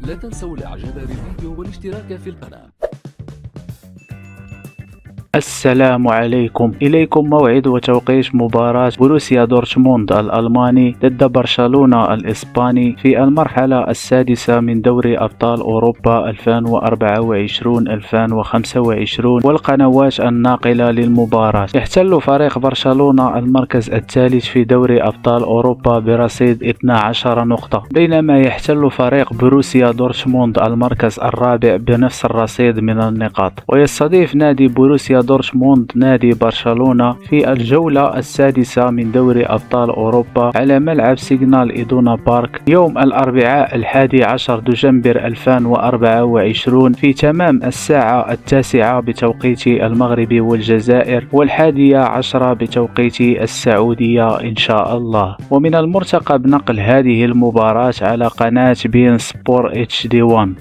لا تنسوا الاعجاب بالفيديو والاشتراك في القناة. السلام عليكم. إليكم موعد وتوقيت مباراة بروسيا دورتموند الألماني ضد برشلونة الإسباني في المرحلة السادسة من دوري أبطال أوروبا 2024-2025 والقنوات الناقلة للمباراة. يحتل فريق برشلونة المركز الثالث في دوري أبطال أوروبا برصيد 12 نقطة، بينما يحتل فريق بروسيا دورتموند المركز الرابع بنفس الرصيد من النقاط. ويستضيف نادي بروسيا دورتموند نادي برشلونة في الجولة السادسة من دوري أبطال أوروبا على ملعب سيغنال إدونا بارك يوم الأربعاء 11 دجنبر 2024 في تمام الساعة 9 بتوقيت المغرب والجزائر و11 بتوقيت السعودية إن شاء الله. ومن المرتقب نقل هذه المباراة على قناة بين سبور HD1.